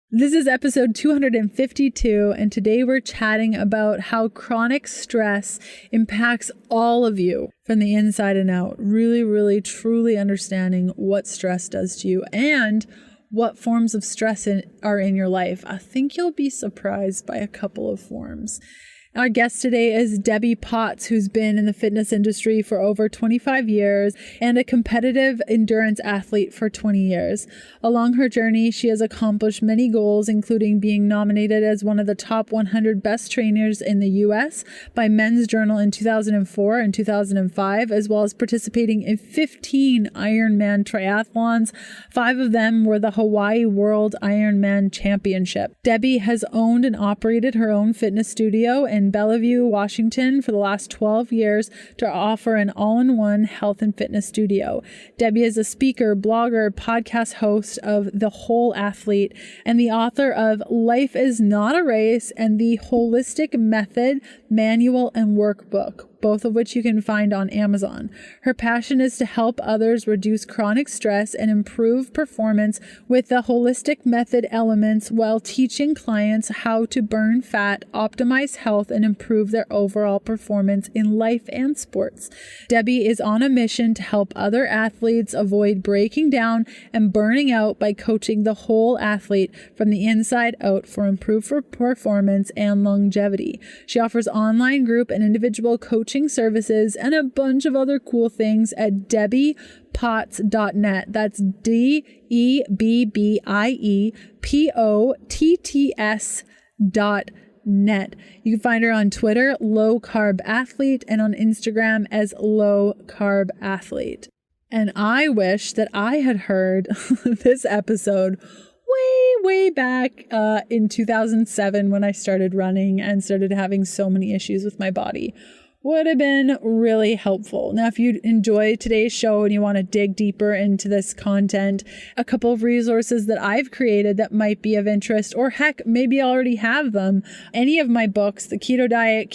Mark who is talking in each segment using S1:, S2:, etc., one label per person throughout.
S1: This is episode 252, and today we're chatting about how chronic stress impacts all of you from the inside and out. Really, truly understanding what stress does to you and what forms of stress are in your life. I think you'll be surprised by a couple of forms. Our guest today is Debbie Potts, who's been in the fitness industry for over 25 years and a competitive endurance athlete for 20 years. Along her journey, she has accomplished many goals, including being nominated as one of the top 100 best trainers in the U.S. by Men's Journal in 2004 and 2005, as well as participating in 15 Ironman triathlons. 5 of them were the Hawaii World Ironman Championship. Debbie has owned and operated her own fitness studio in Bellevue, Washington for the last 12 years to offer an all-in-one health and fitness studio. Debbie is a speaker, blogger, podcast host of The Whole Athlete, and the author of Life is Not a Race and the Holistic Method, Manual and Workbook, both of which you can find on Amazon. Her passion is to help others reduce chronic stress and improve performance with the holistic method elements while teaching clients how to burn fat, optimize health, and improve their overall performance in life and sports. Debbie is on a mission to help other athletes avoid breaking down and burning out by coaching the whole athlete from the inside out for improved performance and longevity. She offers online group and individual coaching services and a bunch of other cool things at debbiepotts.net. That's DEBBIEPOTTS.net. You can find her on Twitter, Low Carb Athlete, and on Instagram as Low Carb Athlete. And I wish that I had heard this episode way back in 2007 when I started running and started having so many issues with my body. Would have been really helpful. Now, if you enjoy today's show and you want to dig deeper into this content, a couple of resources that I've created that might be of interest, or heck, maybe I already have them. Any of my books, the Keto Diet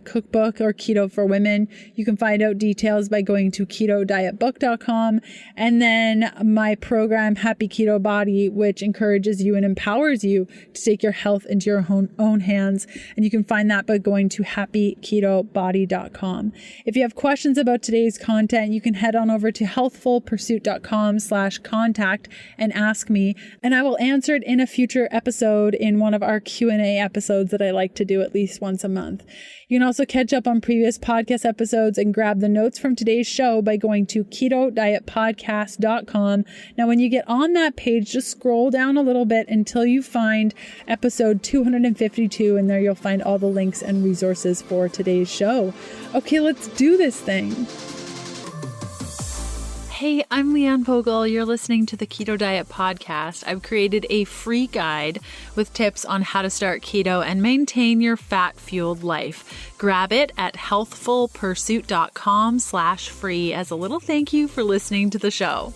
S1: Cookbook, or Keto for Women, you can find out details by going to ketodietbook.com. And then my program, Happy Keto Body, which encourages you and empowers you to take your health into your own hands. And you can find that by going to happyketobody.com. If you have questions about today's content, you can head on over to healthfulpursuit.com/contact and ask me, and I will answer it in a future episode in one of our Q&A episodes that I like to do at least once a month. You can also catch up on previous podcast episodes and grab the notes from today's show by going to ketodietpodcast.com. Now, when you get on that page, just scroll down a little bit until you find episode 252, and there you'll find all the links and resources for today's show. Okay, let's do this thing. Hey, I'm Leanne Vogel. You're listening to the Keto Diet Podcast. I've created a free guide with tips on how to start keto and maintain your fat-fueled life. Grab it at healthfulpursuit.com/free as a little thank you for listening to the show.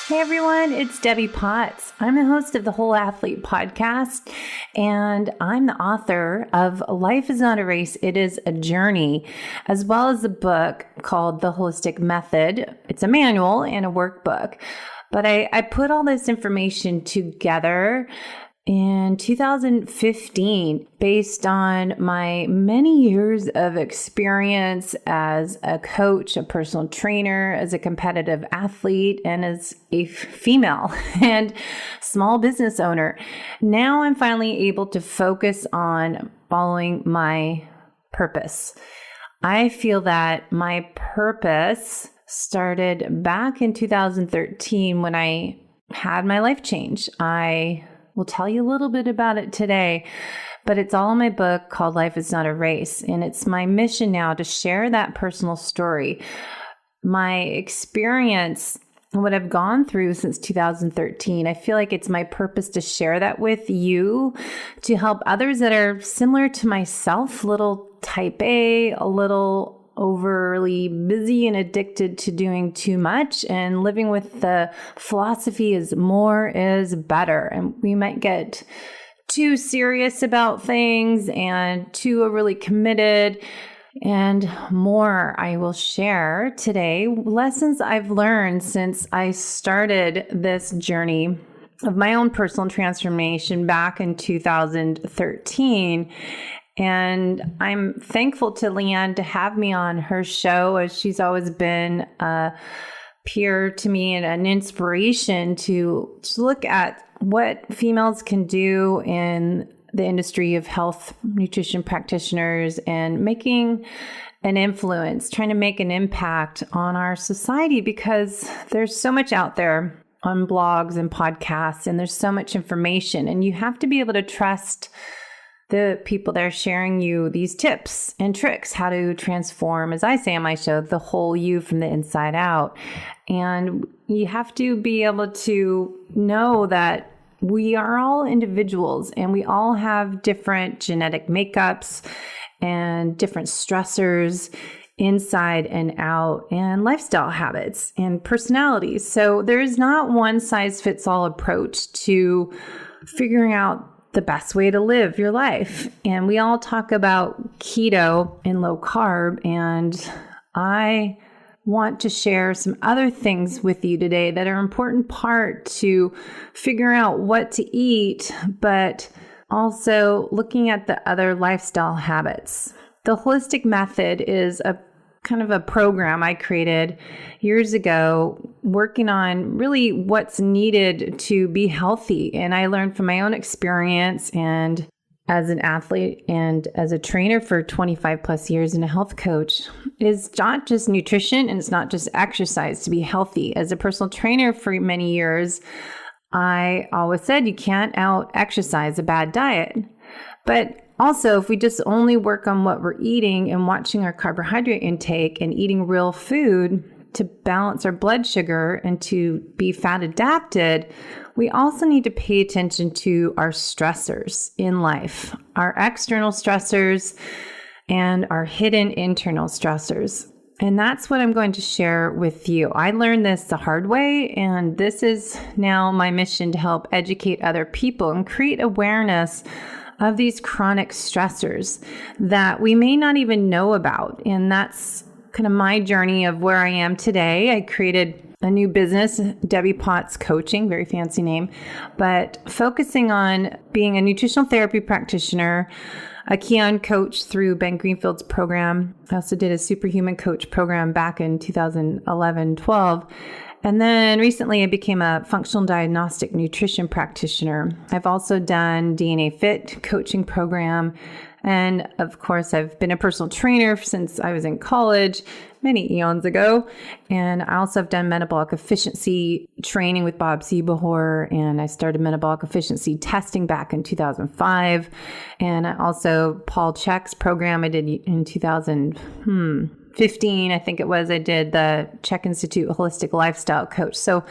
S2: Hey everyone, it's Debbie Potts. I'm the host of the Whole Athlete Podcast, and I'm the author of Life is Not a Race, It is a Journey, as well as a book called The Holistic Method. It's a manual and a workbook. But I put all this information together in 2015 based on my many years of experience as a coach, a personal trainer, as a competitive athlete, and as a female and small business owner. Now I'm finally able to focus on following my purpose. I feel that my purpose started back in 2013 when I had my life change. I will tell you a little bit about it today, but it's all in my book called Life is Not a Race. And it's my mission now to share that personal story, my experience, and what I've gone through since 2013. I feel like it's my purpose to share that with you, to help others that are similar to myself, a little type A, a little overly busy and addicted to doing too much, and living with the philosophy is more is better. And we might get too serious about things and too overly committed. and more I will share today. Lessons I've learned since I started this journey of my own personal transformation back in 2013. And I'm thankful to Leanne to have me on her show, as she's always been a peer to me and an inspiration to look at what females can do in the industry of health nutrition practitioners and making an influence, trying to make an impact on our society, because there's so much out there on blogs and podcasts, and there's so much information, and you have to be able to trust the people that are sharing you these tips and tricks, how to transform, as I say on my show, the whole you from the inside out. And you have to be able to know that we are all individuals and we all have different genetic makeups and different stressors inside and out, and lifestyle habits and personalities. So there is not one size fits all approach to figuring out the best way to live your life. And we all talk about keto and low carb, and I want to share some other things with you today that are an important part to figure out what to eat, but also looking at the other lifestyle habits. The holistic method is a kind of a program I created years ago, working on really what's needed to be healthy. And I learned from my own experience, and as an athlete and as a trainer for 25 plus years and a health coach, is not just nutrition and it's not just exercise to be healthy. As a personal trainer for many years, I always said you can't out exercise a bad diet. But also, if we just only work on what we're eating and watching our carbohydrate intake and eating real food to balance our blood sugar and to be fat adapted, we also need to pay attention to our stressors in life, our external stressors and our hidden internal stressors. And that's what I'm going to share with you. I learned this the hard way, and this is now my mission to help educate other people and create awareness of these chronic stressors that we may not even know about. And that's kind of my journey of where I am today. I created a new business, Debbie Potts Coaching, very fancy name, but focusing on being a nutritional therapy practitioner, a Keon coach through Ben Greenfield's program. I also did a superhuman coach program back in 2011-12. And then recently I became a functional diagnostic nutrition practitioner. I've also done DNA Fit coaching program. And of course, I've been a personal trainer since I was in college, many eons ago. And I also have done metabolic efficiency training with Bob Seebohor. And I started metabolic efficiency testing back in 2005. And also Paul Chek's program I did in 2015, I think it was, I did the Chek Institute Holistic Lifestyle Coach. So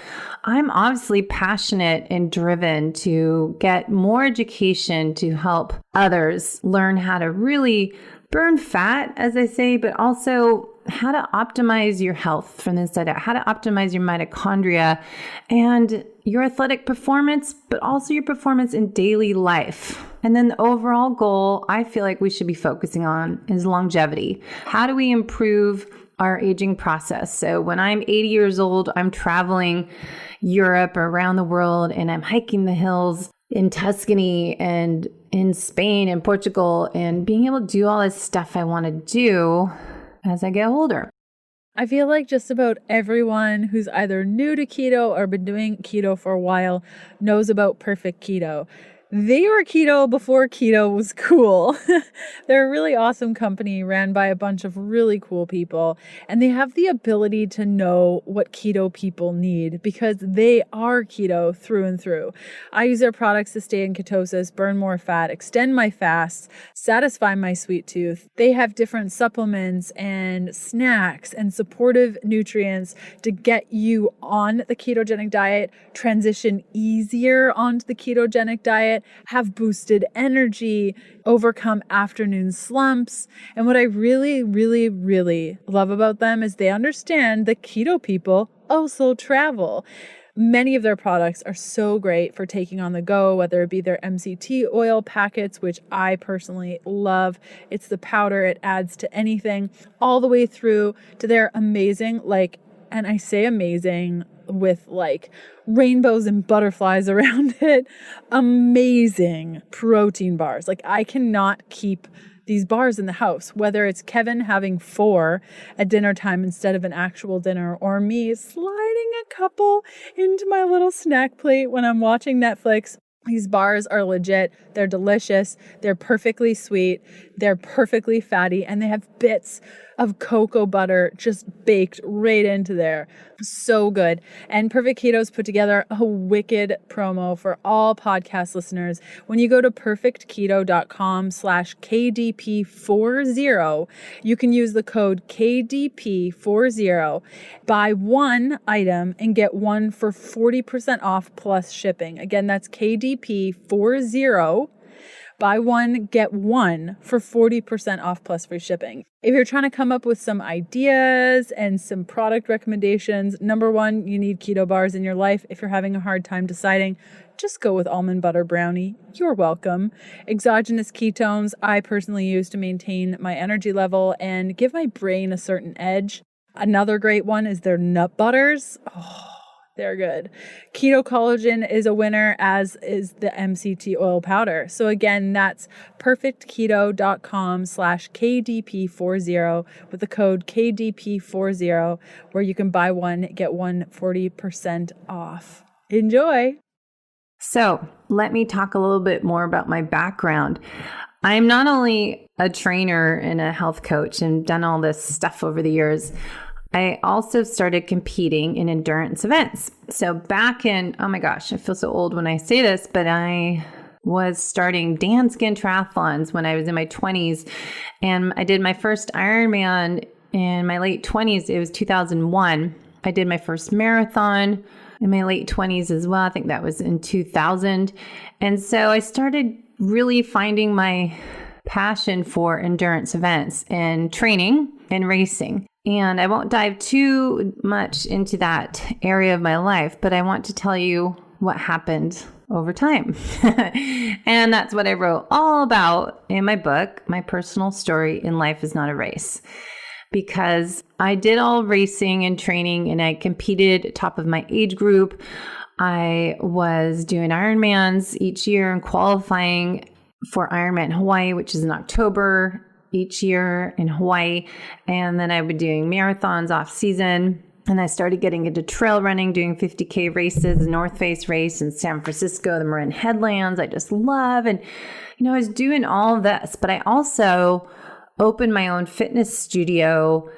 S2: I'm obviously passionate and driven to get more education to help others learn how to really burn fat, as I say, but also how to optimize your health from the inside out, how to optimize your mitochondria and your athletic performance, but also your performance in daily life. And then the overall goal I feel like we should be focusing on is longevity. How do we improve our aging process? So when I'm 80 years old, I'm traveling Europe or around the world, and I'm hiking the hills in Tuscany and in Spain and Portugal, and being able to do all this stuff I want to do as I get older.
S1: I feel like just about everyone who's either new to keto or been doing keto for a while knows about Perfect Keto. They were keto before keto was cool. They're a really awesome company ran by a bunch of really cool people, and they have the ability to know what keto people need because they are keto through and through. I use their products to stay in ketosis, burn more fat, extend my fast, satisfy my sweet tooth. They have different supplements and snacks and supportive nutrients to get you on the ketogenic diet, transition easier onto the ketogenic diet, have boosted energy, overcome afternoon slumps. And what I really, really, really love about them is they understand that keto people also travel. Many of their products are so great for taking on the go, whether it be their MCT oil packets, which I personally love. It's the powder, it adds to anything, all the way through to their amazing, and I say amazing with rainbows and butterflies around it, amazing protein bars. I cannot keep these bars in the house, whether it's Kevin having 4 at dinner time instead of an actual dinner, or me sliding a couple into my little snack plate when I'm watching Netflix. These bars are legit. They're delicious. They're perfectly sweet. They're perfectly fatty, and they have bits of cocoa butter just baked right into there. So good. And Perfect Keto's put together a wicked promo for all podcast listeners. When you go to perfectketo.com/KDP40, you can use the code KDP40, buy one item and get one for 40% off plus shipping. Again, that's KDP40. Buy one, get one for 40% off plus free shipping. If you're trying to come up with some ideas and some product recommendations, number one, you need keto bars in your life. If you're having a hard time deciding, just go with almond butter brownie. You're welcome. Exogenous ketones, I personally use to maintain my energy level and give my brain a certain edge. Another great one is their nut butters. Oh, they're good. Keto collagen is a winner, as is the MCT oil powder. So again, that's perfectketo.com/KDP40 with the code KDP40, where you can buy one, get one 40% off. Enjoy.
S2: So let me talk a little bit more about my background. I'm not only a trainer and a health coach and done all this stuff over the years, I also started competing in endurance events. So back in, oh my gosh, I feel so old when I say this, but I was starting Dan Skin triathlons when I was in my 20s. And I did my first Ironman in my late 20s. It was 2001. I did my first marathon in my late 20s as well. I think that was in 2000. And so I started really finding my passion for endurance events and training and racing. And I won't dive too much into that area of my life, but I want to tell you what happened over time. And that's what I wrote all about in my book, My Personal Story in Life is Not a Race. Because I did all racing and training, and I competed at top of my age group. I was doing Ironmans each year and qualifying for Ironman Hawaii, which is in October each year in Hawaii. And then I would be doing marathons off season. And I started getting into trail running, doing 50K races, the North Face race in San Francisco, the Marin Headlands, I just love. And, I was doing all of this, but I also opened my own fitness studio,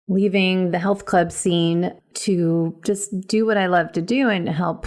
S2: leaving the health club scene to just do what I love to do and help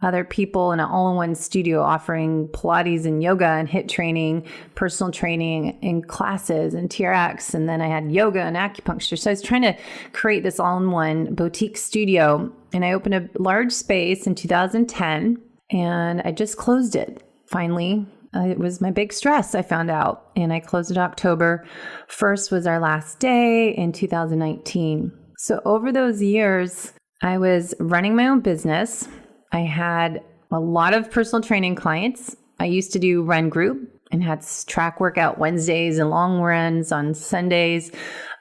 S2: other people in an all-in-one studio, offering Pilates and yoga and HIIT training, personal training and classes and TRX. And then I had yoga and acupuncture. So I was trying to create this all-in-one boutique studio. And I opened a large space in 2010 and I just closed it. Finally, it was my big stress, I found out. And I closed it October 1st was our last day in 2019. So over those years, I was running my own business. I had a lot of personal training clients. I used to do run group and had track workout Wednesdays and long runs on Sundays.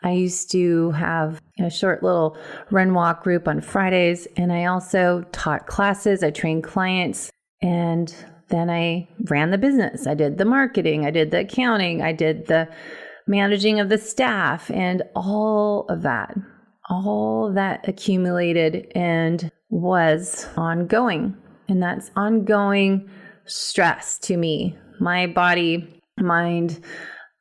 S2: I used to have a short little run walk group on Fridays. And I also taught classes. I trained clients. And then I ran the business. I did the marketing. I did the accounting. I did the managing of the staff, and all of that accumulated and was ongoing. And that's ongoing stress to me. My body, mind,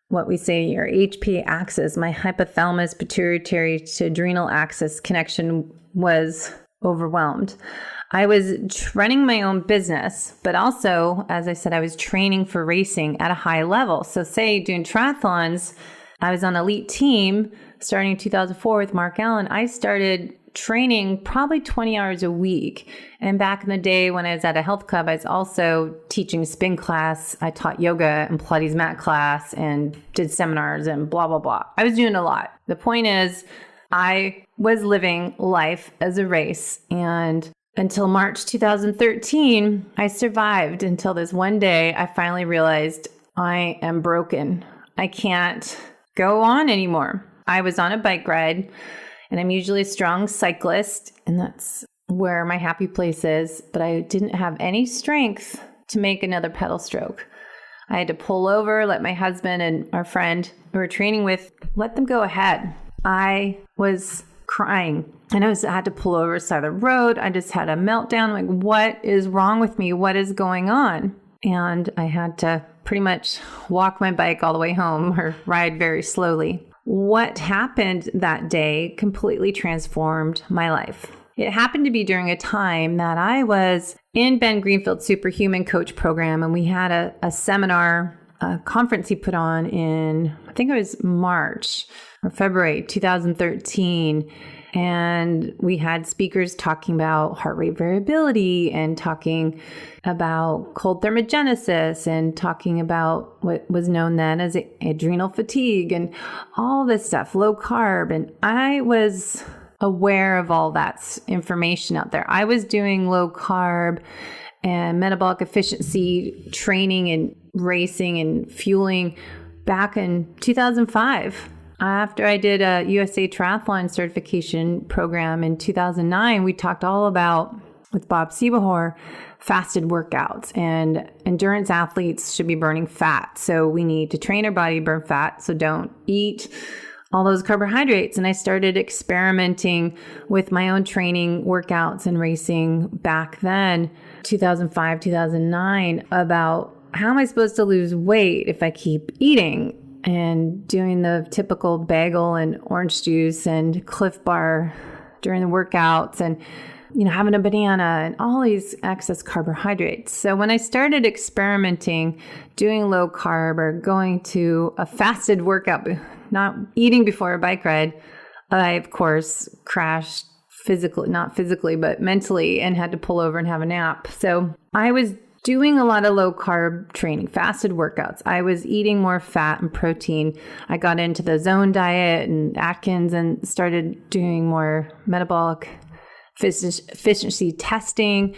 S2: what we say your HP axis, my hypothalamus, pituitary to adrenal axis connection was overwhelmed. I was running my own business, but also, as I said, I was training for racing at a high level. So say doing triathlons, I was on an elite team starting in 2004 with Mark Allen. I started training probably 20 hours a week. And back in the day when I was at a health club, I was also teaching spin class. I taught yoga and Pilates mat class and did seminars and blah, blah, blah. I was doing a lot. The point is, I was living life as a race, and until March 2013, I survived until this one day I finally realized I am broken. I can't go on anymore. I was on a bike ride, and I'm usually a strong cyclist, and that's where my happy place is, but I didn't have any strength to make another pedal stroke. I had to pull over, let my husband and our friend who we were training with, let them go ahead. I was crying, and I had to pull over the side of the road. I just had a meltdown, like, what is wrong with me? What is going on? And I had to pretty much walk my bike all the way home or ride very slowly. What happened that day completely transformed my life. It happened to be during a time that I was in Ben Greenfield's Superhuman Coach program, and we had a seminar, a conference he put on in, I think it was March or February 2013. And we had speakers talking about heart rate variability and talking about cold thermogenesis and talking about what was known then as adrenal fatigue and all this stuff, low carb. And I was aware of all that information out there. I was doing low carb and metabolic efficiency training and racing and fueling back in 2005. After I did a USA Triathlon certification program in 2009, we talked all about, with Bob Seebehor, fasted workouts, and endurance athletes should be burning fat. So we need to train our body to burn fat. So don't eat all those carbohydrates. And I started experimenting with my own training, workouts, and racing back then, 2005, 2009, about how am I supposed to lose weight if I keep eating and doing the typical bagel and orange juice and Cliff Bar during the workouts and, having a banana and all these excess carbohydrates. So when I started experimenting, doing low carb or going to a fasted workout, not eating before a bike ride, I, of course, crashed not physically, but mentally, and had to pull over and have a nap. So I was doing a lot of low carb training, fasted workouts. I was eating more fat and protein. I got into the Zone diet and Atkins and started doing more metabolic efficiency testing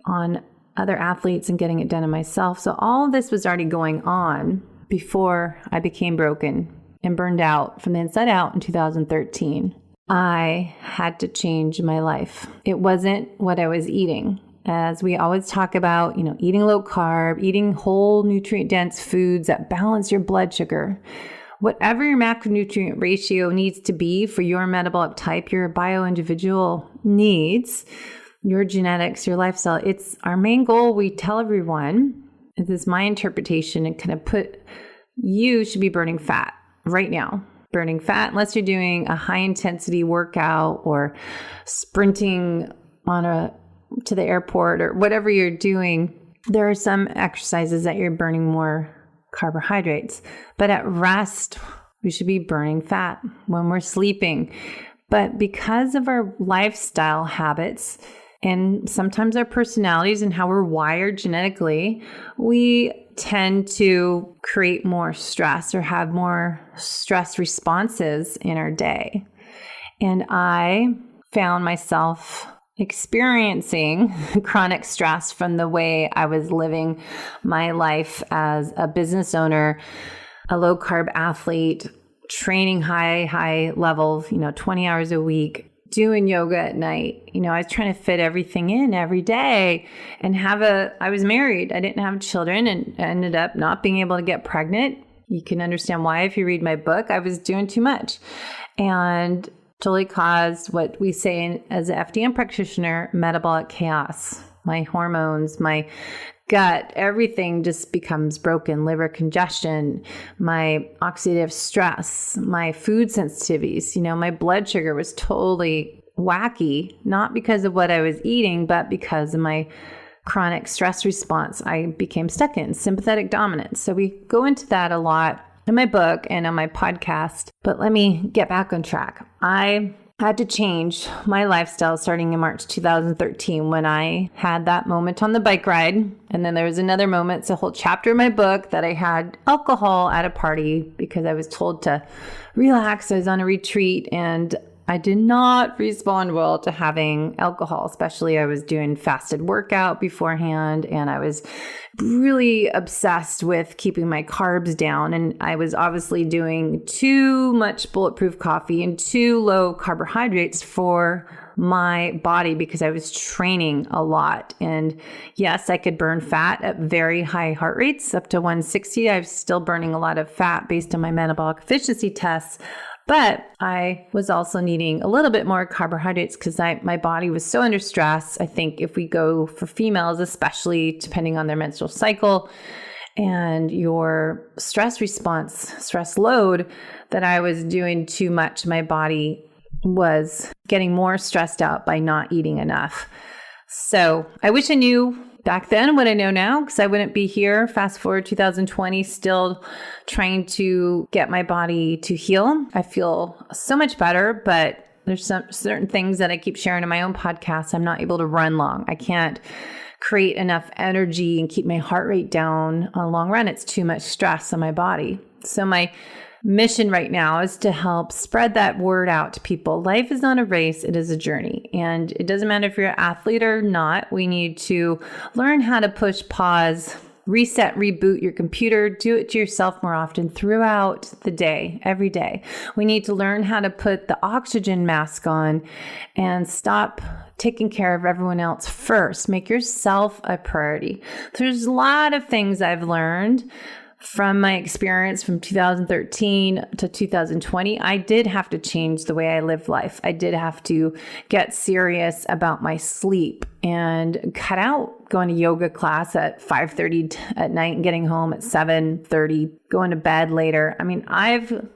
S2: on other athletes and getting it done on myself. So all of this was already going on before I became broken and burned out from the inside out in 2013. I had to change my life. It wasn't what I was eating. As we always talk about, eating low carb, eating whole nutrient dense foods that balance your blood sugar. Whatever your macronutrient ratio needs to be for your metabolic type, your bio-individual needs, your genetics, your lifestyle, it's our main goal. We tell everyone, this is my interpretation, and kind of you should be burning fat right now. Burning fat, unless you're doing a high intensity workout or sprinting to the airport or whatever you're doing, there are some exercises that you're burning more carbohydrates. But at rest, we should be burning fat when we're sleeping. But because of our lifestyle habits and sometimes our personalities and how we're wired genetically, we tend to create more stress or have more stress responses in our day. And I found myself experiencing chronic stress from the way I was living my life as a business owner, a low carb athlete, training high level, 20 hours a week, doing yoga at night. I was trying to fit everything in every day and I was married. I didn't have children and ended up not being able to get pregnant. You can understand why if you read my book. I was doing too much and totally caused what we say as an FDM practitioner, metabolic chaos. My hormones, my gut, everything just becomes broken. Liver congestion, my oxidative stress, my food sensitivities. My blood sugar was totally wacky, not because of what I was eating, but because of my chronic stress response. I became stuck in sympathetic dominance. So we go into that a lot in my book and on my podcast, but let me get back on track. I had to change my lifestyle starting in March 2013 when I had that moment on the bike ride. And then there was another moment, it's a whole chapter in my book, that I had alcohol at a party because I was told to relax. I was on a retreat and I did not respond well to having alcohol, especially I was doing fasted workout beforehand, and I was really obsessed with keeping my carbs down. And I was obviously doing too much bulletproof coffee and too low carbohydrates for my body because I was training a lot. And yes, I could burn fat at very high heart rates, up to 160. I was still burning a lot of fat based on my metabolic efficiency tests. But I was also needing a little bit more carbohydrates because my body was so under stress. I think if we go for females, especially depending on their menstrual cycle and your stress response, stress load, that I was doing too much. My body was getting more stressed out by not eating enough. So I wish I knew back then what I know now, because I wouldn't be here. Fast forward 2020, still trying to get my body to heal. I feel so much better, but there's some certain things that I keep sharing in my own podcast. I'm not able to run long. I can't create enough energy and keep my heart rate down on a long run. It's too much stress on my body. So my mission right now is to help spread that word out to people. Life is not a race, it is a journey. And it doesn't matter if you're an athlete or not. We need to learn how to push pause, reset, reboot your computer, do it to yourself more often throughout the day, every day. We need to learn how to put the oxygen mask on and stop taking care of everyone else first. Make yourself a priority. There's a lot of things I've learned from my experience from 2013 to 2020. I did have to change the way I lived life. I did have to get serious about my sleep and cut out going to yoga class at 5:30 at night and getting home at 7:30, going to bed later. I mean, I've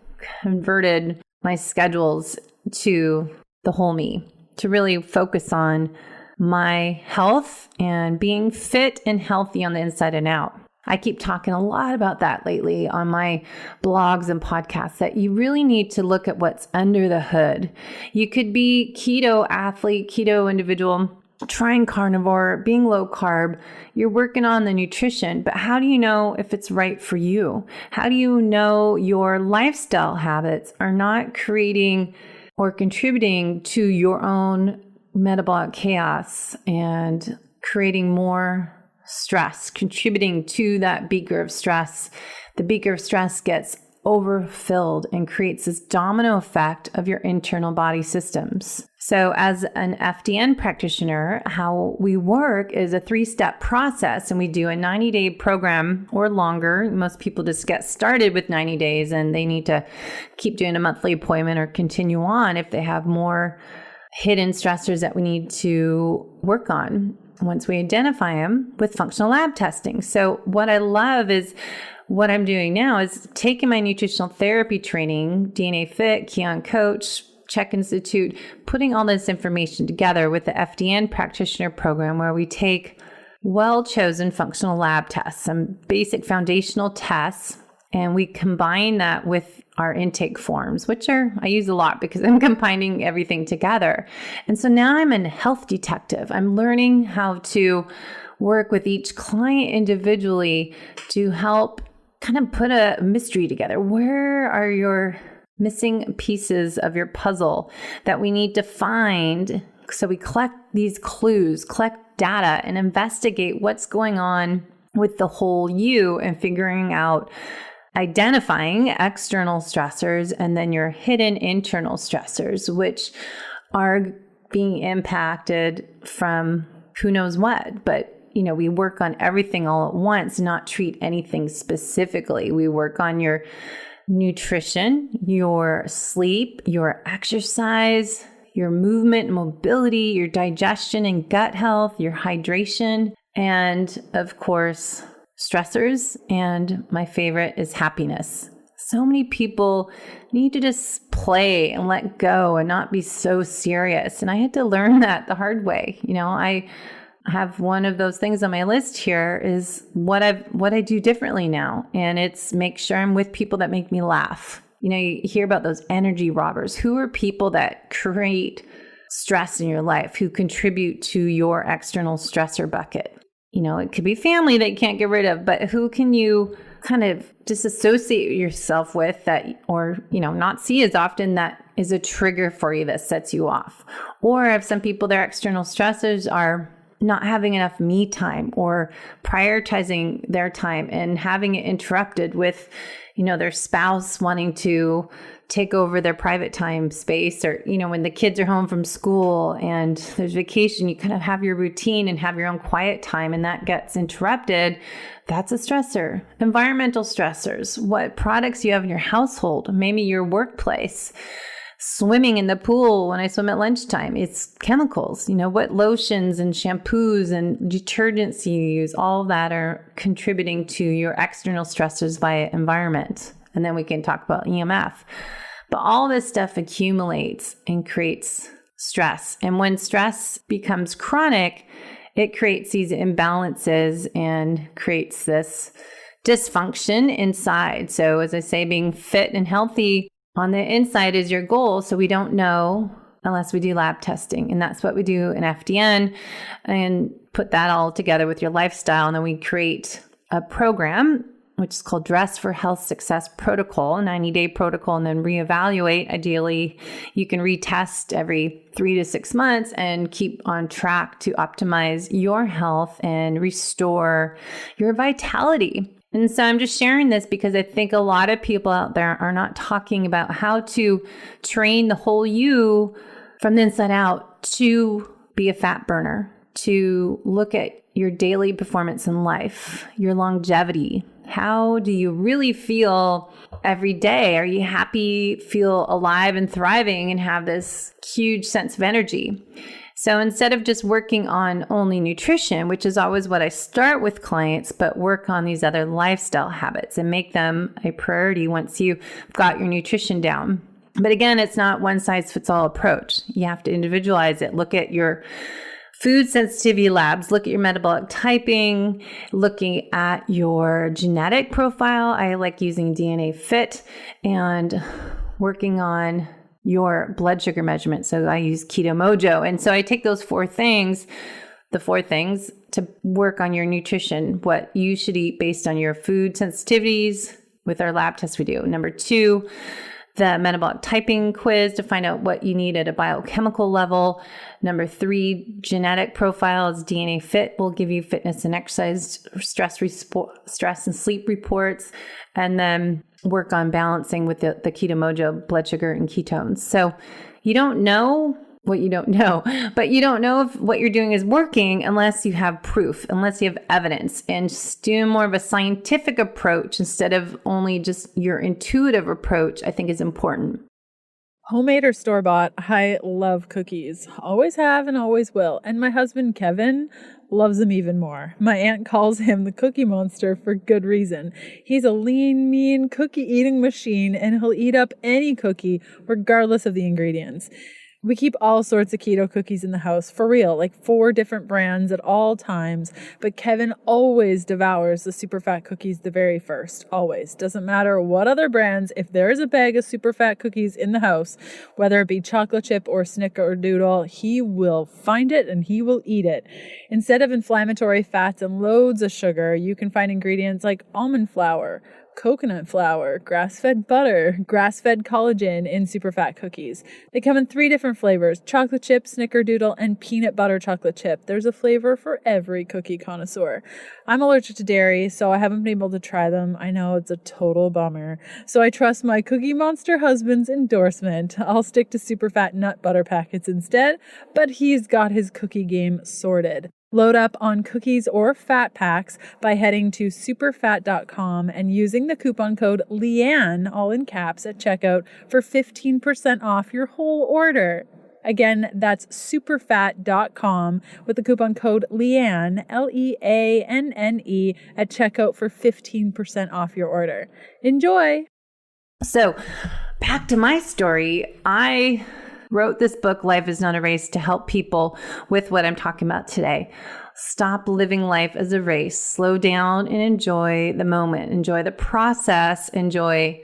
S2: converted my schedules to the whole me, to really focus on my health and being fit and healthy on the inside and out. I keep talking a lot about that lately on my blogs and podcasts, that you really need to look at what's under the hood. You could be keto athlete, keto individual, trying carnivore, being low carb. You're working on the nutrition, but how do you know if it's right for you? How do you know your lifestyle habits are not creating or contributing to your own metabolic chaos and creating more stress, contributing to that beaker of stress? The beaker of stress gets overfilled and creates this domino effect of your internal body systems. So as an FDN practitioner, how we work is a 3-step process, and we do a 90-day program or longer. Most people just get started with 90 days and they need to keep doing a monthly appointment or continue on if they have more hidden stressors that we need to work on once we identify them with functional lab testing. So what I love is what I'm doing now is taking my nutritional therapy training, DNA Fit, Keon Coach, Check Institute, putting all this information together with the FDN practitioner program, where we take well-chosen functional lab tests, some basic foundational tests, and we combine that with our intake forms, which I use a lot because I'm combining everything together. And so now I'm a health detective. I'm learning how to work with each client individually to help kind of put a mystery together. Where are your missing pieces of your puzzle that we need to find? So we collect these clues, collect data, and investigate what's going on with the whole you, and figuring out, identifying external stressors and then your hidden internal stressors, which are being impacted from who knows what. But, you know, we work on everything all at once, not treat anything specifically. We work on your nutrition, your sleep, your exercise, your movement and mobility, your digestion and gut health, your hydration, and of course, stressors. And my favorite is happiness. So many people need to just play and let go and not be so serious. And I had to learn that the hard way. You know, I have one of those things on my list here is what I do differently now. And it's make sure I'm with people that make me laugh. You know, you hear about those energy robbers. Who are people that create stress in your life, who contribute to your external stressor bucket? You know, it could be family that you can't get rid of, but who can you kind of disassociate yourself with that, or, you know, not see as often, that is a trigger for you that sets you off. Or if some people, their external stressors are not having enough me time or prioritizing their time and having it interrupted with, their spouse wanting to take over their private time space, or, when the kids are home from school and there's vacation, you kind of have your routine and have your own quiet time, and that gets interrupted. That's a stressor. Environmental stressors, what products you have in your household, maybe your workplace. Swimming in the pool when I swim at lunchtime, it's chemicals, what lotions and shampoos and detergents you use, all of that are contributing to your external stressors via environment. And then we can talk about EMF. But all this stuff accumulates and creates stress. And when stress becomes chronic, it creates these imbalances and creates this dysfunction inside. So as I say, being fit and healthy on the inside is your goal. So we don't know unless we do lab testing. And that's what we do in FDN, and put that all together with your lifestyle. And then we create a program, which is called Dress for Health Success Protocol, a 90-day protocol, and then reevaluate. Ideally, you can retest every 3 to 6 months and keep on track to optimize your health and restore your vitality. And so I'm just sharing this because I think a lot of people out there are not talking about how to train the whole you from the inside out to be a fat burner, to look at your daily performance in life, your longevity. How do you really feel every day? Are you happy, feel alive and thriving, and have this huge sense of energy? So instead of just working on only nutrition, which is always what I start with clients, but work on these other lifestyle habits and make them a priority once you've got your nutrition down. But again, it's not one size fits all approach. You have to individualize it. Look at your food sensitivity labs, look at your metabolic typing, looking at your genetic profile. I like using DNA Fit, and working on your blood sugar measurement. So I use Keto Mojo. And so I take those four things to work on your nutrition, what you should eat based on your food sensitivities with our lab test we do. Number 2, the metabolic typing quiz to find out what you need at a biochemical level. Number 3, genetic profiles. DNA Fit will give you fitness and exercise, stress and sleep reports, and then work on balancing with the Keto Mojo blood sugar and ketones. So you don't know what you don't know, but you don't know if what you're doing is working unless you have proof, unless you have evidence, and just doing more of a scientific approach instead of only just your intuitive approach, I think is important.
S1: Homemade or store-bought, I love cookies. Always have and always will. And my husband, Kevin, loves them even more. My aunt calls him the cookie monster for good reason. He's a lean, mean cookie-eating machine, and he'll eat up any cookie regardless of the ingredients. We keep all sorts of keto cookies in the house, for real, like 4 different brands at all times. But Kevin always devours the super fat cookies the very first, always. Doesn't matter what other brands, if there is a bag of super fat cookies in the house, whether it be chocolate chip or snickerdoodle, he will find it and he will eat it. Instead of inflammatory fats and loads of sugar, you can find ingredients like almond flour, coconut flour, grass-fed butter, grass-fed collagen in super fat cookies. They come in 3 different flavors: chocolate chip, snickerdoodle, and peanut butter chocolate chip. There's a flavor for every cookie connoisseur. I'm allergic to dairy, so I haven't been able to try them. I know it's a total bummer. So I trust my Cookie Monster husband's endorsement. I'll stick to super fat nut butter packets instead, but he's got his cookie game sorted. Load up on cookies or fat packs by heading to superfat.com and using the coupon code Leanne, all in caps, at checkout for 15% off your whole order. Again, that's superfat.com with the coupon code Leanne, Leanne, at checkout for 15% off your order. Enjoy!
S2: So back to my story. I wrote this book, Life is Not a Race, to help people with what I'm talking about today. Stop living life as a race. Slow down and enjoy the moment. Enjoy the process. Enjoy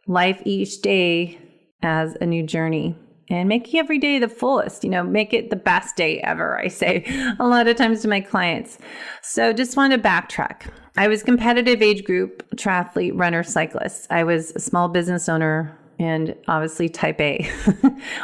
S2: life each day as a new journey. And make every day the fullest, make it the best day ever, I say a lot of times to my clients. So just want to backtrack. I was competitive age group, triathlete, runner, cyclist. I was a small business owner and obviously type A,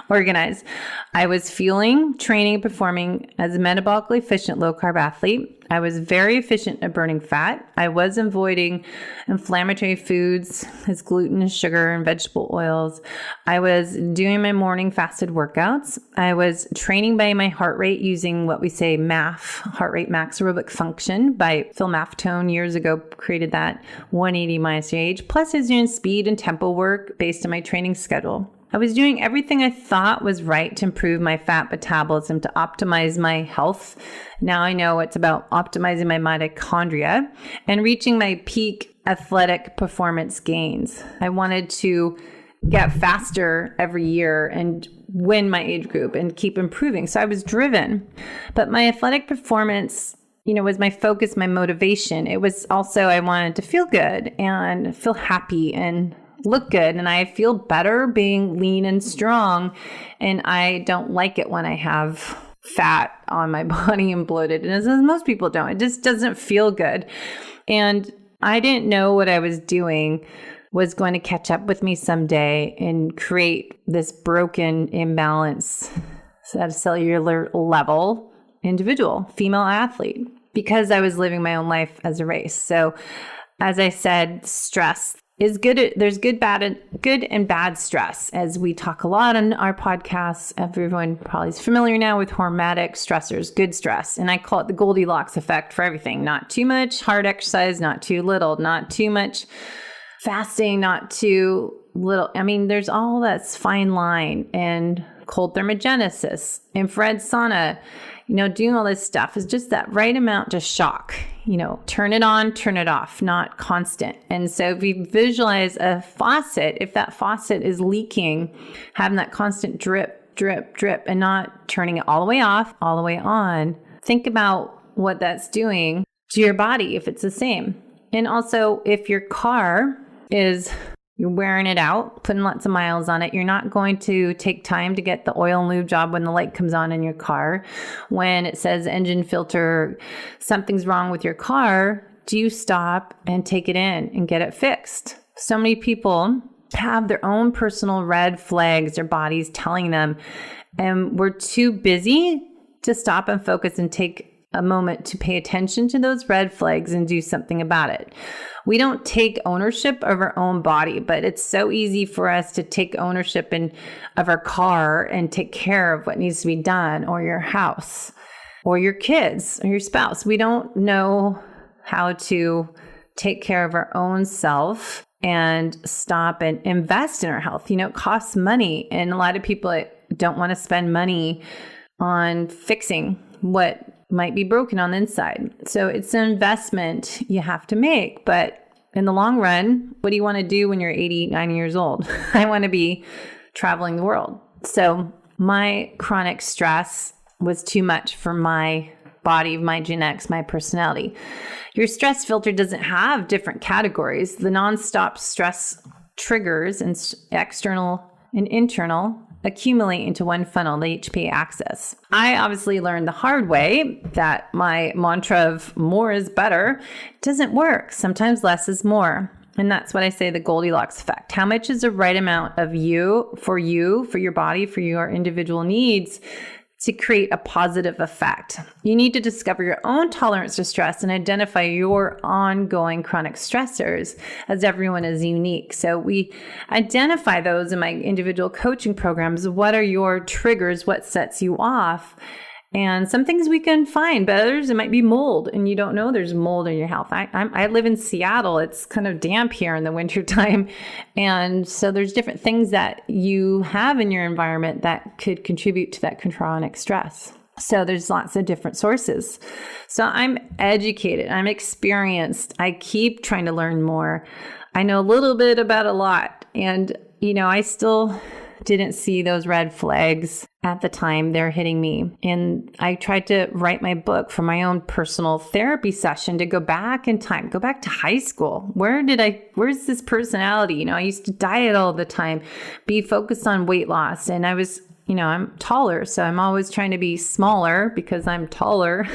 S2: organized. I was fueling, training, and performing as a metabolically efficient low-carb athlete. I was very efficient at burning fat. I was avoiding inflammatory foods as gluten, sugar, and vegetable oils. I was doing my morning fasted workouts. I was training by my heart rate using what we say MAF, heart rate max aerobic function, by Phil Maffetone years ago, created that 180 minus your age. Plus I was doing speed and tempo work based on my training schedule. I was doing everything I thought was right to improve my fat metabolism, to optimize my health. Now I know it's about optimizing my mitochondria and reaching my peak athletic performance gains. I wanted to get faster every year and win my age group and keep improving. So I was driven. But my athletic performance, was my focus, my motivation. It was also, I wanted to feel good and feel happy and look good. And I feel better being lean and strong. And I don't like it when I have fat on my body and bloated. And as most people don't, it just doesn't feel good. And I didn't know what I was doing was going to catch up with me someday and create this broken imbalance at a cellular level individual, female athlete, because I was living my own life as a race. So as I said, stress is good. There's good and bad stress, as we talk a lot on our podcasts. Everyone probably is familiar now with hormetic stressors, good stress. And I call it the Goldilocks effect for everything. Not too much hard exercise, not too little, not too much fasting, not too little. I mean, there's all that's fine line, and cold thermogenesis, infrared sauna, doing all this stuff is just that right amount to shock. Turn it on, turn it off, not constant. And so if you visualize a faucet, if that faucet is leaking, having that constant drip, drip, drip, and not turning it all the way off, all the way on, think about what that's doing to your body if it's the same. And also, if your car you're wearing it out, putting lots of miles on it, you're not going to take time to get the oil and lube job when the light comes on in your car. When it says engine filter, something's wrong with your car, do you stop and take it in and get it fixed? So many people have their own personal red flags, their bodies telling them, and we're too busy to stop and focus and take a moment to pay attention to those red flags and do something about it. We don't take ownership of our own body, but it's so easy for us to take ownership of our car and take care of what needs to be done, or your house, or your kids, or your spouse. We don't know how to take care of our own self and stop and invest in our health. It costs money, and a lot of people don't want to spend money on fixing what might be broken on the inside. So it's an investment you have to make. But in the long run, what do you want to do when you're 80, 90 years old? I want to be traveling the world. So my chronic stress was too much for my body, my genetics, my personality. Your stress filter doesn't have different categories. The nonstop stress triggers, and external and internal, accumulate into one funnel, the HPA axis. I obviously learned the hard way that my mantra of more is better doesn't work. Sometimes less is more. And that's what I say, the Goldilocks effect. How much is the right amount of you, for your body, for your individual needs to create a positive effect? You need to discover your own tolerance to stress and identify your ongoing chronic stressors, as everyone is unique. So we identify those in my individual coaching programs. What are your triggers? What sets you off? And some things we can find, but others, it might be mold, and you don't know there's mold in your health. I live in Seattle. It's kind of damp here in the wintertime. And so there's different things that you have in your environment that could contribute to that chronic stress. So there's lots of different sources. So I'm educated. I'm experienced. I keep trying to learn more. I know a little bit about a lot. And, I still didn't see those red flags at the time they're hitting me. And I tried to write my book for my own personal therapy session to go back in time, go back to high school. Where's this personality? I used to diet all the time, be focused on weight loss. And I was, I'm taller, so I'm always trying to be smaller because I'm taller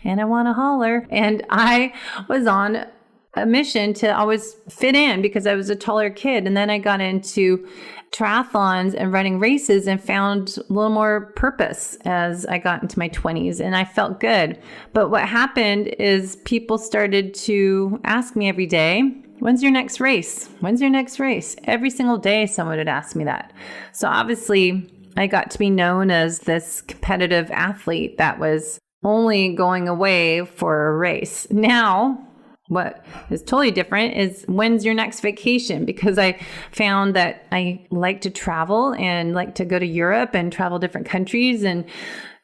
S2: and I want to holler. And I was on a mission to always fit in because I was a taller kid. And then I got into triathlons and running races and found a little more purpose as I got into my 20s, and I felt good. But what happened is people started to ask me every day, when's your next race? When's your next race? Every single day someone would ask me that. So obviously I got to be known as this competitive athlete that was only going away for a race. Now, what is totally different is when's your next vacation? Because I found that I like to travel and like to go to Europe and travel different countries and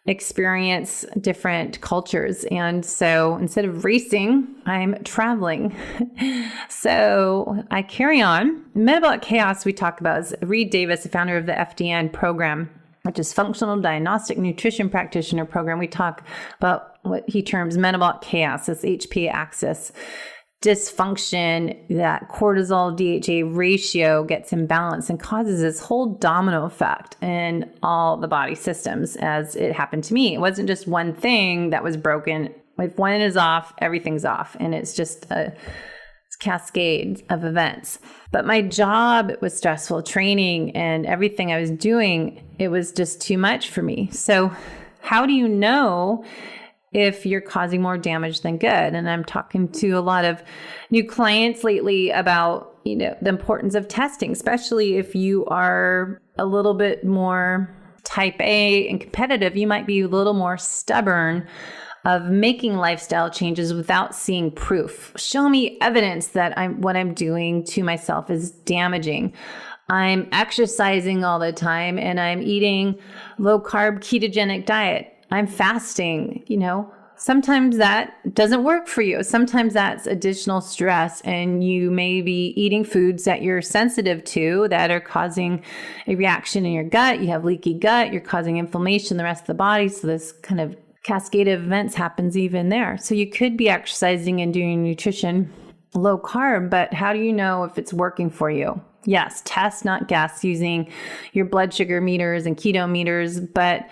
S2: experience different cultures. And so instead of racing, I'm traveling. So I carry on. Metabolic chaos we talk about is Reed Davis, the founder of the FDN program, which is Functional Diagnostic Nutrition Practitioner program. We talk about what he terms metabolic chaos, this HPA axis dysfunction, that cortisol DHA ratio gets imbalanced and causes this whole domino effect in all the body systems, as it happened to me. It wasn't just one thing that was broken. If one is off, everything's off. And it's just a cascade of events. But my job was stressful, training and everything I was doing, it was just too much for me. So how do you know if you're causing more damage than good? And I'm talking to a lot of new clients lately about, the importance of testing, especially if you are a little bit more type A and competitive. You might be a little more stubborn of making lifestyle changes without seeing proof. Show me evidence that what I'm doing to myself is damaging. I'm exercising all the time and I'm eating low carb ketogenic diet. I'm fasting, Sometimes that doesn't work for you. Sometimes that's additional stress, and you may be eating foods that you're sensitive to that are causing a reaction in your gut. You have leaky gut, you're causing inflammation in the rest of the body. So this kind of cascade of events happens even there. So you could be exercising and doing nutrition low carb, but how do you know if it's working for you? Yes, test, not guess, using your blood sugar meters and keto meters, but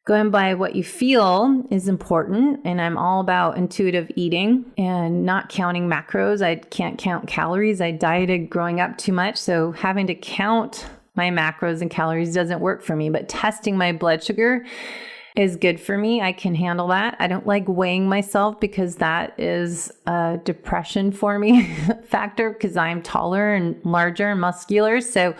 S2: going by what you feel is important. And I'm all about intuitive eating and not counting macros. I can't count calories. I dieted growing up too much. So having to count my macros and calories doesn't work for me, but testing my blood sugar is good for me. I can handle that. I don't like weighing myself because that is a depression for me factor because I'm taller and larger and muscular. So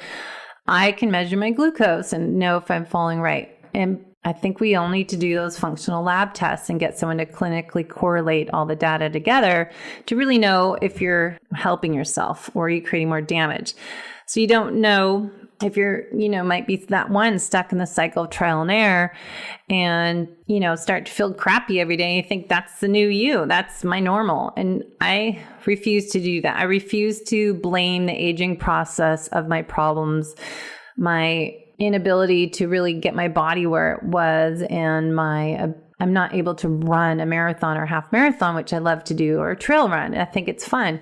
S2: I can measure my glucose and know if I'm falling right. And I think we all need to do those functional lab tests and get someone to clinically correlate all the data together to really know if you're helping yourself or you're creating more damage. So you don't know if you're, might be that one stuck in the cycle of trial and error and, start to feel crappy every day. You think that's the new you. That's my normal. And I refuse to do that. I refuse to blame the aging process of my problems, my inability to really get my body where it was, and I'm not able to run a marathon or half marathon, which I love to do, or a trail run. I think it's fun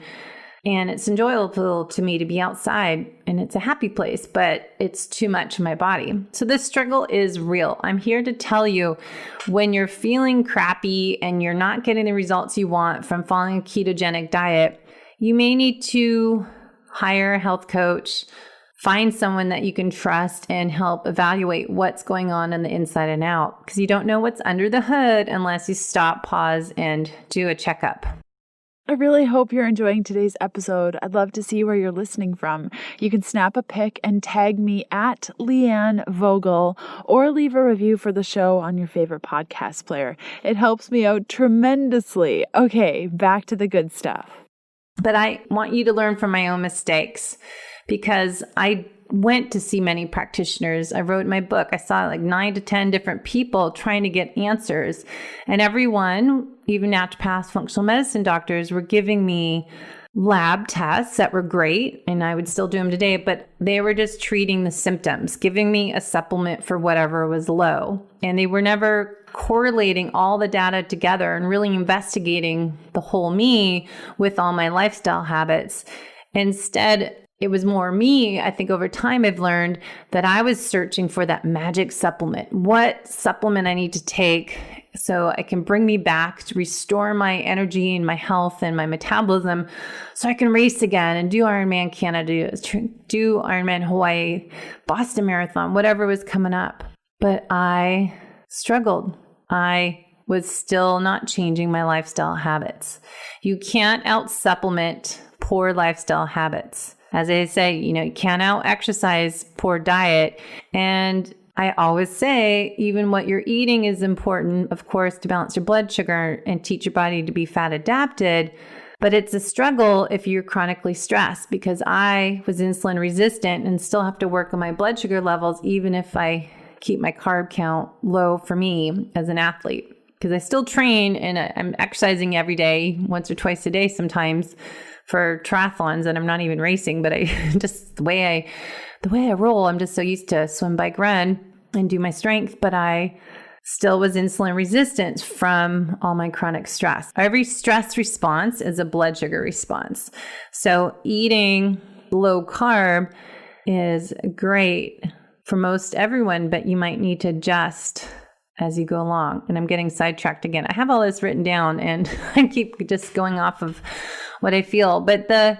S2: and it's enjoyable to me to be outside, and it's a happy place, but it's too much in my body. So this struggle is real. I'm here to tell you, when you're feeling crappy and you're not getting the results you want from following a ketogenic diet, you may need to hire a health coach, find someone that you can trust and help evaluate what's going on the inside and out, because you don't know what's under the hood unless you stop, pause, and do a checkup.
S1: I really hope you're enjoying today's episode. I'd love to see where you're listening from. You can snap a pic and tag me at Leanne Vogel, or leave a review for the show on your favorite podcast player. It helps me out tremendously. Okay, back to the good stuff.
S2: But I want you to learn from my own mistakes, because I went to see many practitioners. I wrote my book. I saw like 9 to 10 different people trying to get answers. And everyone, even naturopaths, functional medicine doctors, were giving me lab tests that were great. And I would still do them today, but they were just treating the symptoms, giving me a supplement for whatever was low. And they were never correlating all the data together and really investigating the whole me with all my lifestyle habits. Instead, it was more me. I think over time I've learned that I was searching for that magic supplement. What supplement I need to take so it can bring me back to restore my energy and my health and my metabolism so I can race again and do Ironman Canada, do Ironman Hawaii, Boston Marathon, whatever was coming up. But I struggled. I was still not changing my lifestyle habits. You can't out-supplement poor lifestyle habits. As I say, you can't out-exercise poor diet. And I always say, even what you're eating is important, of course, to balance your blood sugar and teach your body to be fat adapted. But it's a struggle if you're chronically stressed, because I was insulin resistant and still have to work on my blood sugar levels, even if I keep my carb count low for me as an athlete. Because I still train and I'm exercising every day, once or twice a day sometimes for triathlons, and I'm not even racing, but I just the way I roll, I'm just so used to swim, bike, run and do my strength, but I still was insulin resistant from all my chronic stress. Every stress response is a blood sugar response. So eating low carb is great for most everyone, but you might need to adjust as you go along. And I'm getting sidetracked again. I have all this written down and I keep just going off of what I feel, but the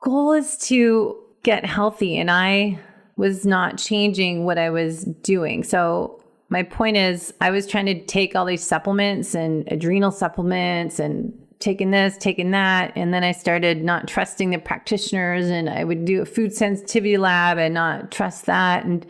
S2: goal is to get healthy, and I was not changing what I was doing. So my point is, I was trying to take all these supplements and adrenal supplements and taking this, taking that. And then I started not trusting the practitioners, and I would do a food sensitivity lab and not trust that. And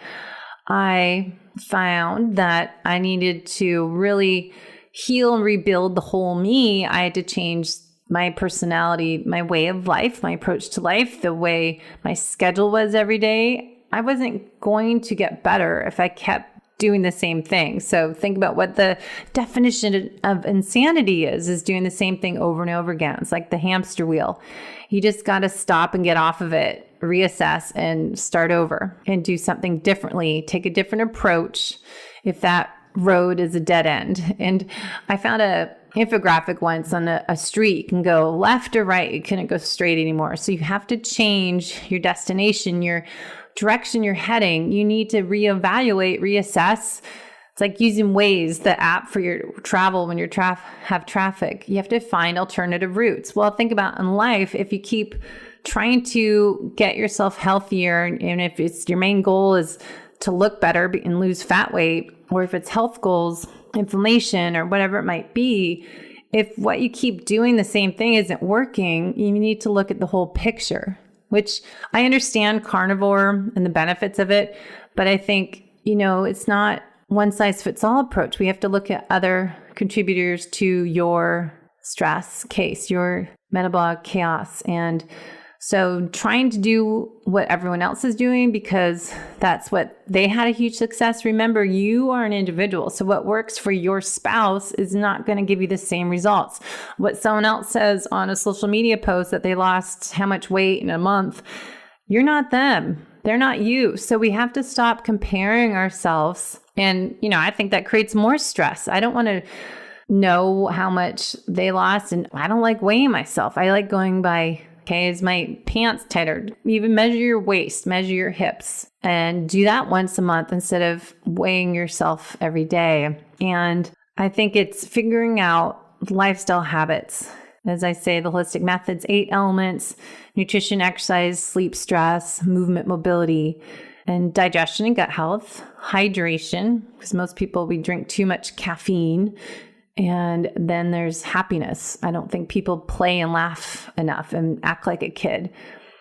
S2: I found that I needed to really heal and rebuild the whole me. I had to change my personality, my way of life, my approach to life, the way my schedule was every day. I wasn't going to get better if I kept doing the same thing. So think about what the definition of insanity is doing the same thing over and over again. It's like the hamster wheel. You just got to stop and get off of it, reassess and start over and do something differently. Take a different approach if that road is a dead end. And I found a infographic once on a street. You can go left or right. You couldn't go straight anymore. So you have to change your destination, your direction you're heading. You need to reevaluate, reassess. It's like using Waze, the app for your travel when you have traffic. You have to find alternative routes. Well, think about in life, if you keep trying to get yourself healthier, and if it's your main goal is to look better and lose fat weight, or if it's health goals, inflammation, or whatever it might be, if what you keep doing the same thing isn't working, you need to look at the whole picture, which I understand carnivore and the benefits of it, but I think, it's not one size fits all approach. We have to look at other contributors to your stress case, your metabolic chaos. And so trying to do what everyone else is doing because that's what they had a huge success. Remember, you are an individual. So what works for your spouse is not going to give you the same results. What someone else says on a social media post that they lost how much weight in a month, you're not them. They're not you. So we have to stop comparing ourselves. And, I think that creates more stress. I don't want to know how much they lost. And I don't like weighing myself. I like going by, okay, is my pants tighter? Even measure your waist, measure your hips, and do that once a month instead of weighing yourself every day. And I think it's figuring out lifestyle habits. As I say, the holistic methods, 8 elements: nutrition, exercise, sleep, stress, movement, mobility, and digestion and gut health, hydration, because most people, we drink too much caffeine. And then there's happiness. I don't think people play and laugh enough and act like a kid.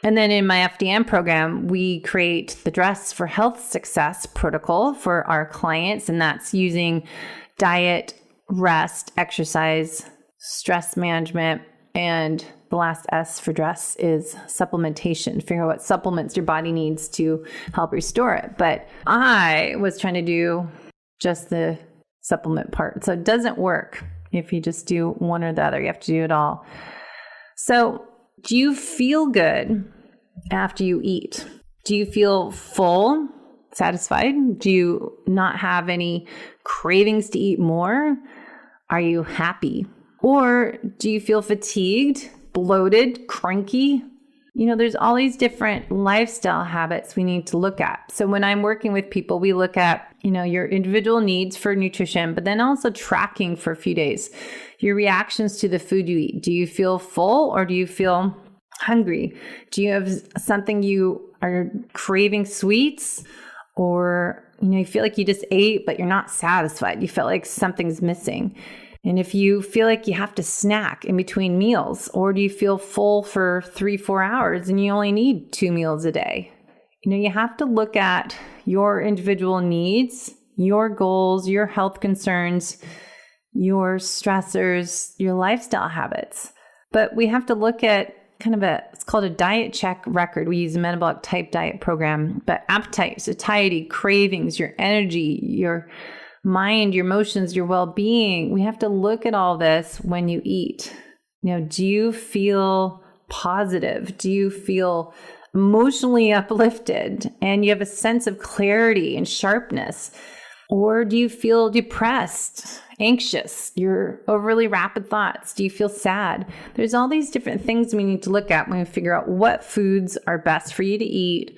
S2: And then in my FDM program, we create the Dress for Health Success protocol for our clients. And that's using diet, rest, exercise, stress management, and the last S for dress is supplementation. Figure out what supplements your body needs to help restore it. But I was trying to do just the supplement part. So it doesn't work if you just do one or the other. You have to do it all. So do you feel good after you eat? Do you feel full, satisfied? Do you not have any cravings to eat more? Are you happy? Or do you feel fatigued, bloated, cranky? there's all these different lifestyle habits we need to look at. So when I'm working with people, we look at, your individual needs for nutrition, but then also tracking for a few days, your reactions to the food you eat. Do you feel full or do you feel hungry? Do you have something you are craving sweets, or, you feel like you just ate, but you're not satisfied. You feel like something's missing. And if you feel like you have to snack in between meals, or do you feel full for 3-4 hours and you only need 2 meals a day? You have to look at your individual needs, your goals, your health concerns, your stressors, your lifestyle habits. But we have to look at it's called a diet check record. We use a metabolic type diet program, but appetite, satiety, cravings, your energy, your mind, your emotions, your well-being. We have to look at all this when you eat. Do you feel positive? Do you feel emotionally uplifted and you have a sense of clarity and sharpness? Or do you feel depressed, anxious, your overly rapid thoughts? Do you feel sad? There's all these different things we need to look at when we figure out what foods are best for you to eat,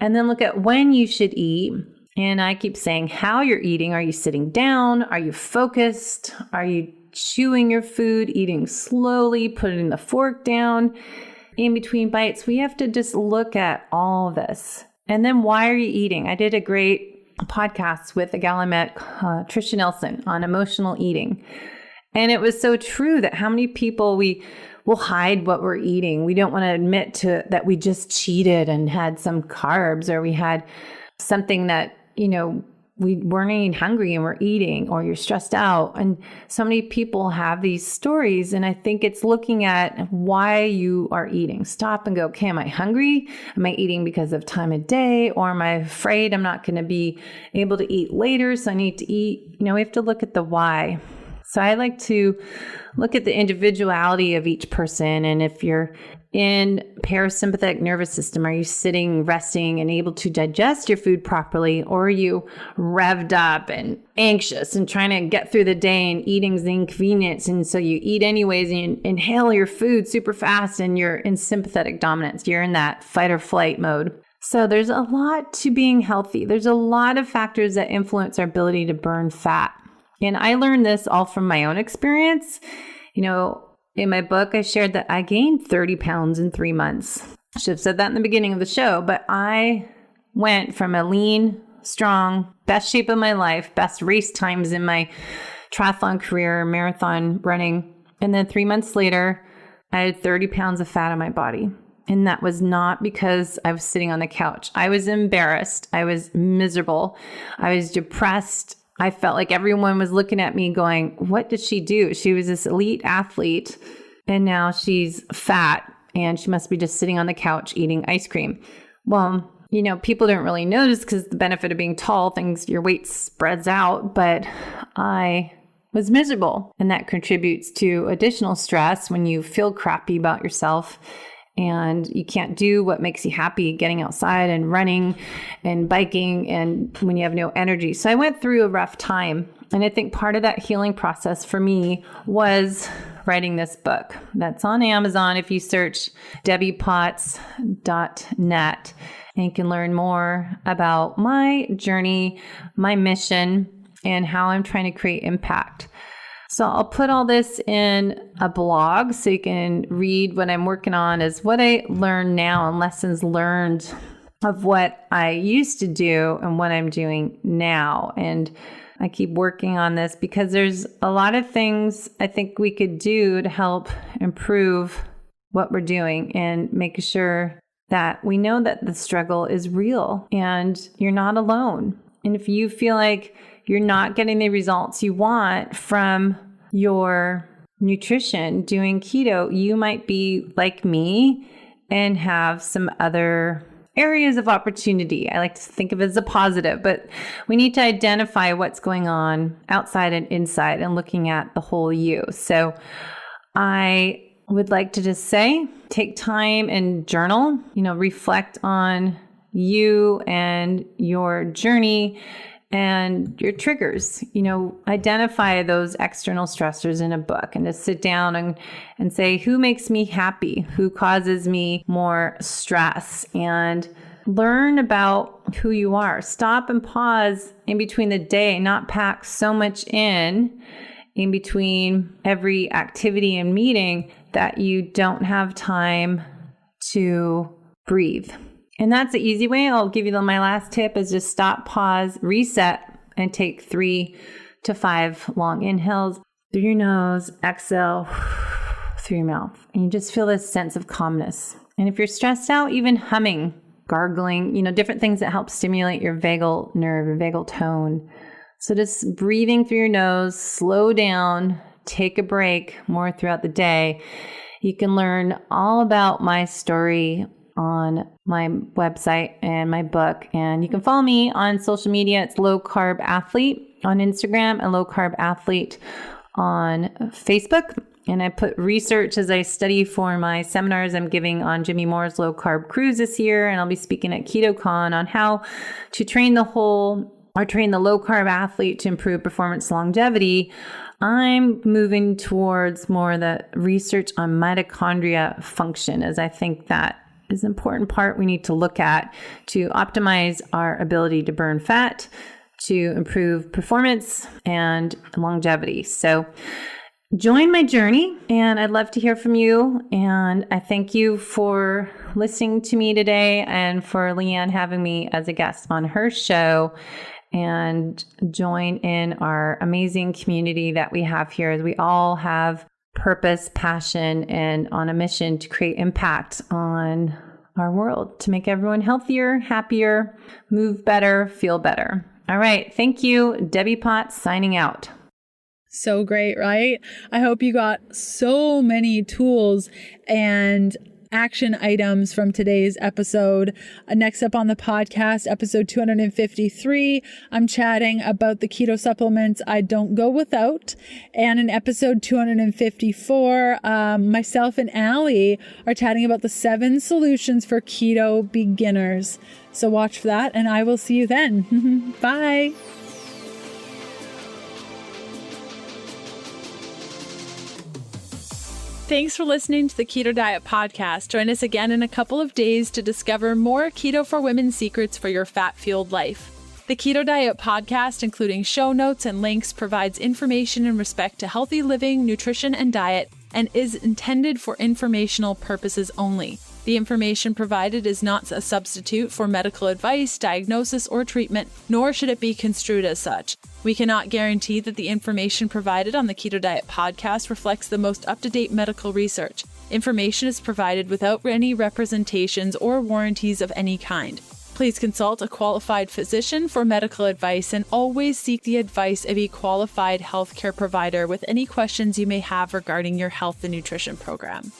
S2: and then look at when you should eat. And I keep saying how you're eating. Are you sitting down? Are you focused? Are you chewing your food, eating slowly, putting the fork down in between bites? We have to just look at all of this. And then why are you eating? I did a great podcast with a gal I met, Trisha Nelson, on emotional eating. And it was so true that how many people we will hide what we're eating. We don't want to admit that we just cheated and had some carbs, or we had something that, we weren't even hungry and we're eating, or you're stressed out. And so many people have these stories. And I think it's looking at why you are eating. Stop and go, okay, am I hungry? Am I eating because of time of day? Or am I afraid I'm not going to be able to eat later, so I need to eat? We have to look at the why. So I like to look at the individuality of each person. And if you're in parasympathetic nervous system, are you sitting, resting, and able to digest your food properly? Or are you revved up and anxious and trying to get through the day, and eating's the inconvenience? And so you eat anyways, and you inhale your food super fast, and you're in sympathetic dominance. You're in that fight or flight mode. So there's a lot to being healthy. There's a lot of factors that influence our ability to burn fat. And I learned this all from my own experience. In my book, I shared that I gained 30 pounds in 3 months. I should have said that in the beginning of the show, but I went from a lean, strong, best shape of my life, best race times in my triathlon career, marathon running. And then 3 months later, I had 30 pounds of fat on my body. And that was not because I was sitting on the couch. I was embarrassed. I was miserable. I was depressed. I felt like everyone was looking at me going, what did she do? She was this elite athlete, and now she's fat, and she must be just sitting on the couch eating ice cream. Well, people don't really notice because the benefit of being tall, your weight spreads out, but I was miserable. And that contributes to additional stress when you feel crappy about yourself and you can't do what makes you happy, getting outside and running and biking, and when you have no energy. So I went through a rough time. And I think part of that healing process for me was writing this book. That's on Amazon if you search debbiepotts.net, and you can learn more about my journey, my mission, and how I'm trying to create impact. So I'll put all this in a blog so you can read what I'm working on, is what I learn now and lessons learned of what I used to do and what I'm doing now. And I keep working on this because there's a lot of things I think we could do to help improve what we're doing and make sure that we know that the struggle is real and you're not alone. And if you feel like you're not getting the results you want from your nutrition doing keto, you might be like me and have some other areas of opportunity. I like to think of it as a positive, but we need to identify what's going on outside and inside and looking at the whole you. So I would like to just say, take time and journal, reflect on you and your journey, and your triggers. Identify those external stressors in a book and just sit down and say, who makes me happy? Who causes me more stress? And learn about who you are. Stop and pause in between the day, not pack so much in between every activity and meeting that you don't have time to breathe. And that's the easy way. I'll give you my last tip is just stop, pause, reset, and take 3 to 5 long inhales through your nose, exhale through your mouth. And you just feel this sense of calmness. And if you're stressed out, even humming, gargling, different things that help stimulate your vagal nerve, your vagal tone. So just breathing through your nose, slow down, take a break more throughout the day. You can learn all about my story on my website and my book. And you can follow me on social media. It's Low Carb Athlete on Instagram and Low Carb Athlete on Facebook. And I put research as I study for my seminars I'm giving on Jimmy Moore's low carb cruise this year. And I'll be speaking at KetoCon on how to train the low carb athlete to improve performance longevity. I'm moving towards more the research on mitochondria function, as I think that is an important part we need to look at to optimize our ability to burn fat, to improve performance and longevity. So join my journey, and I'd love to hear from you. And I thank you for listening to me today and for Leanne having me as a guest on her show. And join in our amazing community that we have here, as we all have purpose, passion, and on a mission to create impact on our world to make everyone healthier, happier, move better, feel better. All right. Thank you. Debbie Potts signing out.
S1: So great, right? I hope you got so many tools and action items from today's episode. Next up on the podcast, episode 253, I'm chatting about the keto supplements I don't go without. And in episode 254, myself and Allie are chatting about the 7 solutions for keto beginners. So watch for that, and I will see you then. Bye. Thanks for listening to the Keto Diet Podcast. Join us again in a couple of days to discover more Keto for Women secrets for your fat-fueled life. The Keto Diet Podcast, including show notes and links, provides information in respect to healthy living, nutrition, and diet, and is intended for informational purposes only. The information provided is not a substitute for medical advice, diagnosis, or treatment, nor should it be construed as such. We cannot guarantee that the information provided on the Keto Diet Podcast reflects the most up-to-date medical research. Information is provided without any representations or warranties of any kind. Please consult a qualified physician for medical advice and always seek the advice of a qualified healthcare provider with any questions you may have regarding your health and nutrition program.